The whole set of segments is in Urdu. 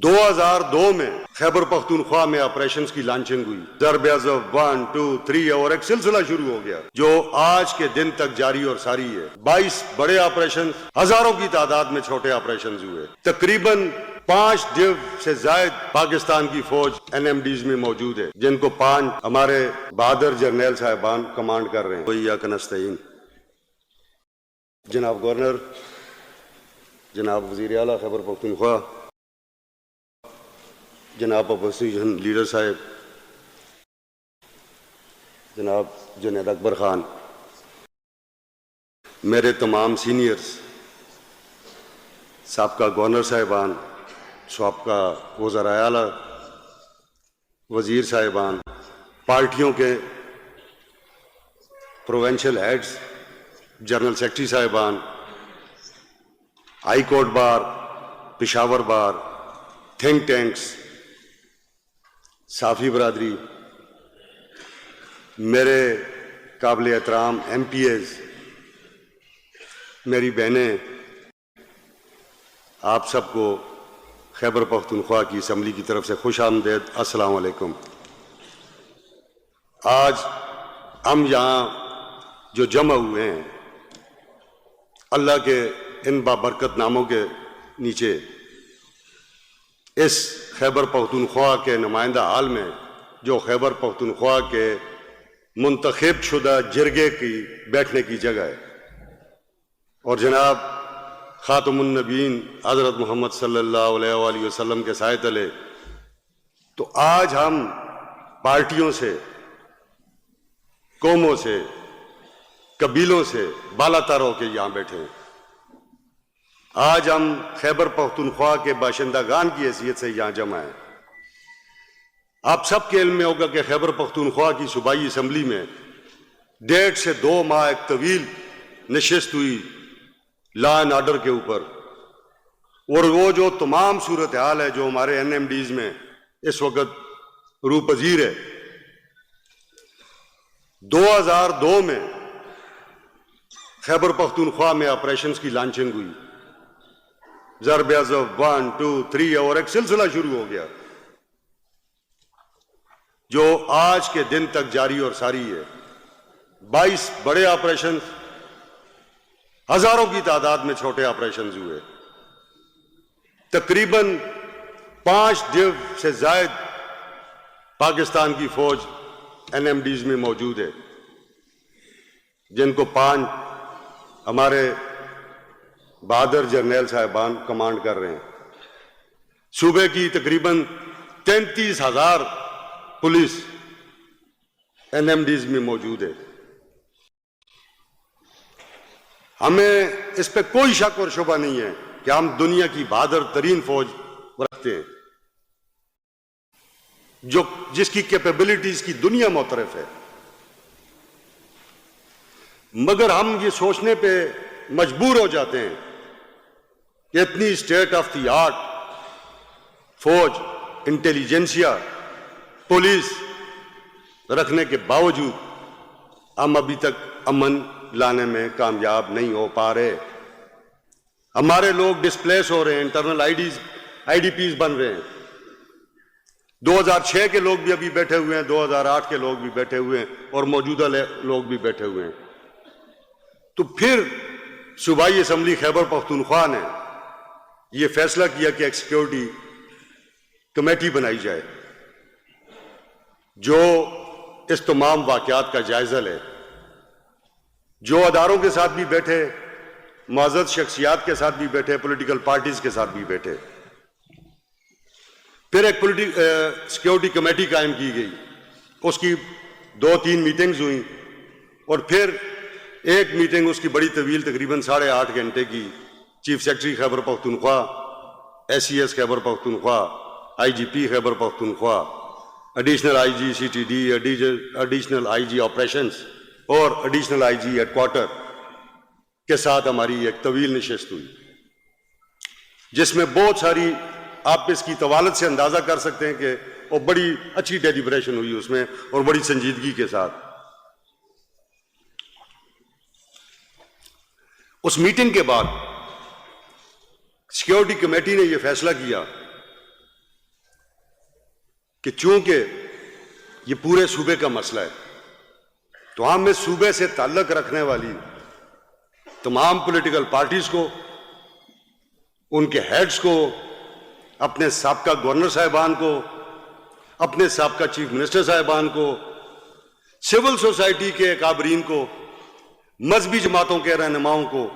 2002 میں خیبر پختونخوا میں آپریشنز کی لانچنگ ہوئی، ضرب عضب 1 2 3 اور ایک سلسلہ شروع ہو گیا جو آج کے دن تک جاری اور ساری ہے۔ 22 بڑے آپریشن، ہزاروں کی تعداد میں چھوٹے آپریشنز ہوئے، تقریباً 5 ڈیو سے زائد پاکستان کی فوج NMDs میں موجود ہے، جن کو 5 ہمارے بہادر جرنیل صاحبان کمانڈ کر رہے ہیں۔ وَإِيَّاكَ نَسْتَعِينُ۔ جناب گورنر، جناب وزیر اعلیٰ خیبر پختونخوا، جناب اپوزیشن لیڈر صاحب، جناب جنید اکبر خان، میرے تمام سینئرز، سابقہ گورنر صاحبان، سابقہ وزرائے اعلیٰ، وزیر صاحبان، پارٹیوں کے پروونشل ہیڈز، جنرل سیکرٹری صاحبان، ہائی کورٹ بار، پشاور بار، تھنک ٹینکس، صحافی برادری، میرے قابل احترام MPAs، میری بہنیں، آپ سب کو خیبر پختونخوا کی اسمبلی کی طرف سے خوش آمدید، السلام علیکم۔ آج ہم یہاں جو جمع ہوئے ہیں، اللہ کے ان بابرکت ناموں کے نیچے اس خیبر پختونخوا کے نمائندہ حال میں، جو خیبر پختونخوا کے منتخب شدہ جرگے کی بیٹھنے کی جگہ ہے، اور جناب خاتم النبیین حضرت محمد صلی اللہ علیہ وآلہ وسلم کے سائے تلے، تو آج ہم پارٹیوں سے، قوموں سے، قبیلوں سے بالا تر ہو کے یہاں بیٹھے ہیں۔ آج ہم خیبر پختونخوا کے باشندگان کی حیثیت سے یہاں جمع ہیں۔ آپ سب کے علم میں ہوگا کہ خیبر پختونخوا کی صوبائی اسمبلی میں 1.5 سے 2 ماہ ایک طویل نشست ہوئی لا اینڈ آرڈر کے اوپر، اور وہ جو تمام صورتحال ہے جو ہمارے NMDs میں اس وقت روح پذیر ہے، 2002 میں خیبر پختونخوا میں آپریشنز کی لانچنگ ہوئی، ضرب عضب 1 2 3 اور ایک سلسلہ شروع ہو گیا جو آج کے دن تک جاری اور ساری ہے۔ 22 بڑے آپریشن، ہزاروں کی تعداد میں چھوٹے آپریشنز ہوئے، تقریباً 5 ڈیو سے زائد پاکستان کی فوج NMDs میں موجود ہے، جن کو 5 ہمارے بہادر جرنیل صاحبان کمانڈ کر رہے ہیں۔ صوبے کی تقریباً 33,000 پولیس NMDs میں موجود ہے۔ ہمیں اس پہ کوئی شک اور شبہ نہیں ہے کہ ہم دنیا کی بہادر ترین فوج رکھتے ہیں، جس کی کیپیبلٹیز کی دنیا معترف ہے، مگر ہم یہ سوچنے پہ مجبور ہو جاتے ہیں کہ اتنی اسٹیٹ آف دی آرٹ فوج، انٹیلیجنسیا، پولیس رکھنے کے باوجود ہم ابھی تک امن لانے میں کامیاب نہیں ہو پا رہے۔ ہمارے لوگ ڈسپلیس ہو رہے ہیں، انٹرنل IDPs بن رہے ہیں۔ 2006 کے لوگ بھی ابھی بیٹھے ہوئے ہیں، 2008 کے لوگ بھی بیٹھے ہوئے ہیں، اور موجودہ لوگ بھی بیٹھے ہوئے ہیں۔ تو پھر صوبائی اسمبلی خیبر پختونخوا نے یہ فیصلہ کیا کہ ایک سیکیورٹی کمیٹی بنائی جائے جو اس تمام واقعات کا جائزہ لے، جو اداروں کے ساتھ بھی بیٹھے، معزز شخصیات کے ساتھ بھی بیٹھے، پولیٹیکل پارٹیز کے ساتھ بھی بیٹھے۔ پھر ایک سیکیورٹی کمیٹی قائم کی گئی، اس کی 2-3 میٹنگز ہوئیں، اور پھر ایک میٹنگ اس کی بڑی طویل، تقریباً 8.5 گھنٹے کی، chief secretary Khyber Pakhtunkhwa, SES Khyber Pakhtunkhwa, IGP Khyber Pakhtunkhwa, additional IG CTD، additional IG operations اور ایڈیشنل IG ہیڈ کوارٹر کے ساتھ ہماری ایک طویل نشست ہوئی، جس میں بہت ساری، آپ اس کی طوالت سے اندازہ کر سکتے ہیں کہ وہ بڑی اچھی ڈیلیبریشن ہوئی اس میں، اور بڑی سنجیدگی کے ساتھ۔ اس میٹنگ کے بعد سیکیورٹی کمیٹی نے یہ فیصلہ کیا کہ چونکہ یہ پورے صوبے کا مسئلہ ہے تو ہم اس صوبے سے تعلق رکھنے والی تمام پولیٹیکل پارٹیز کو، ان کے ہیڈز کو، اپنے سابقہ گورنر صاحبان کو، اپنے سابقہ چیف منسٹر صاحبان کو، سول سوسائٹی کے اکابرین کو، مذہبی جماعتوں کے رہنماؤں کو،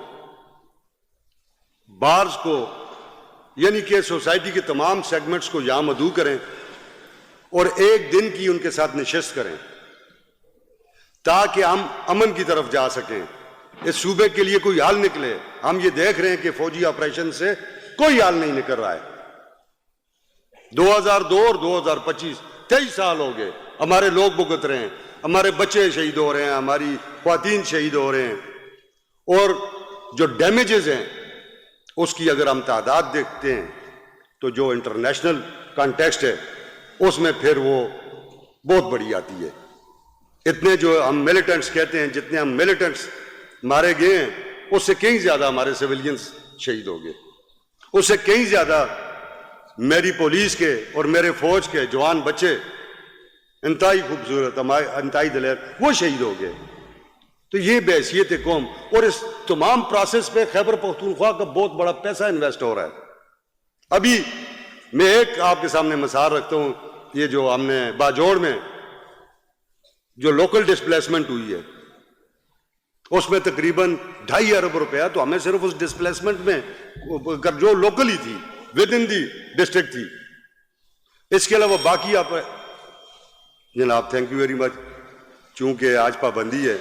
بارز کو، یعنی کہ سوسائٹی کے تمام سیگمنٹس کو یہاں مدعو کریں اور ایک دن کی ان کے ساتھ نشست کریں تاکہ ہم امن کی طرف جا سکیں، اس صوبے کے لیے کوئی حل نکلے۔ ہم یہ دیکھ رہے ہیں کہ فوجی آپریشن سے کوئی حل نہیں نکل رہا ہے۔ 2002 اور 2025 23 سال ہو گئے، ہمارے لوگ بھگت رہے ہیں، ہمارے بچے شہید ہو رہے ہیں، ہماری خواتین شہید ہو رہے ہیں، اور جو ڈیمیجز ہیں اس کی اگر ہم تعداد دیکھتے ہیں تو جو انٹرنیشنل کانٹیکسٹ ہے اس میں پھر وہ بہت بڑی آتی ہے۔ اتنے جو ہم ملیٹنٹس کہتے ہیں، جتنے ہم ملیٹنٹس مارے گئے ہیں اس سے کہیں زیادہ ہمارے سویلینز شہید ہو گئے، اس سے کہیں زیادہ میری پولیس کے اور میرے فوج کے جوان بچے انتہائی خوبصورت، انتہائی دلیر، وہ شہید ہو گئے۔ تو یہ بحیثیت قوم، اور اس تمام پروسیس پہ خیبر پختونخوا کا بہت بڑا پیسہ انویسٹ ہو رہا ہے۔ ابھی میں ایک آپ کے سامنے مثال رکھتا ہوں، یہ جو ہم نے باجوڑ میں جو لوکل ڈسپلیسمنٹ ہوئی ہے اس میں تقریباً 2.5 ارب روپیہ تو ہمیں صرف اس ڈسپلیسمنٹ میں جو لوکل ہی تھی ود ان دی ڈسٹرکٹ تھی۔ اس کے علاوہ باقی آپ جناب تھینک یو ویری مچ، چونکہ آج پابندی ہے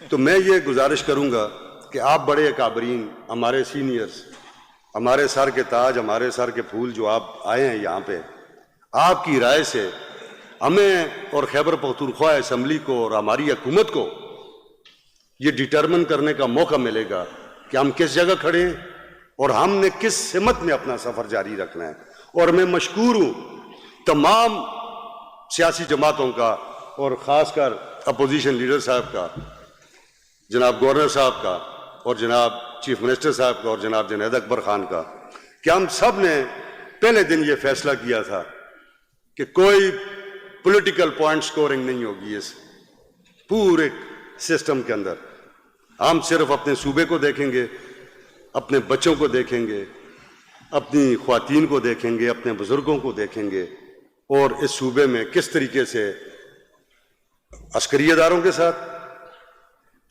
تو میں یہ گزارش کروں گا کہ آپ بڑے اکابرین، ہمارے سینئرز، ہمارے سر کے تاج، ہمارے سر کے پھول جو آپ آئے ہیں یہاں پہ، آپ کی رائے سے ہمیں اور خیبر پختونخوا اسمبلی کو اور ہماری حکومت کو یہ ڈٹرمن کرنے کا موقع ملے گا کہ ہم کس جگہ کھڑے ہیں اور ہم نے کس سمت میں اپنا سفر جاری رکھنا ہے۔ اور میں مشکور ہوں تمام سیاسی جماعتوں کا اور خاص کر اپوزیشن لیڈر صاحب کا، جناب گورنر صاحب کا اور جناب چیف منسٹر صاحب کا اور جناب جنید اکبر خان کا، کہ ہم سب نے پہلے دن یہ فیصلہ کیا تھا کہ کوئی پولیٹیکل پوائنٹ سکورنگ نہیں ہوگی اس پورے سسٹم کے اندر۔ ہم صرف اپنے صوبے کو دیکھیں گے، اپنے بچوں کو دیکھیں گے، اپنی خواتین کو دیکھیں گے، اپنے بزرگوں کو دیکھیں گے، اور اس صوبے میں کس طریقے سے عسکری اداروں کے ساتھ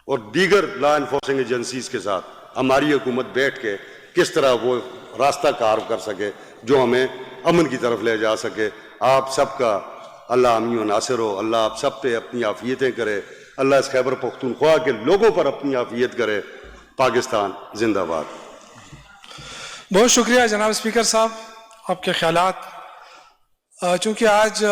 اور دیگر لا انفورسنگ ایجنسیز کے ساتھ ہماری حکومت بیٹھ کے کس طرح وہ راستہ کارو کر سکے جو ہمیں امن کی طرف لے جا سکے۔ آپ سب کا اللہ حامی و ناصر ہو، اللہ آپ سب پہ اپنی عافیتیں کرے، اللہ اس خیبر پختونخوا کے لوگوں پر اپنی عافیت کرے۔ پاکستان زندہ باد۔ بہت شکریہ جناب اسپیکر صاحب، آپ کے خیالات۔ چونکہ آج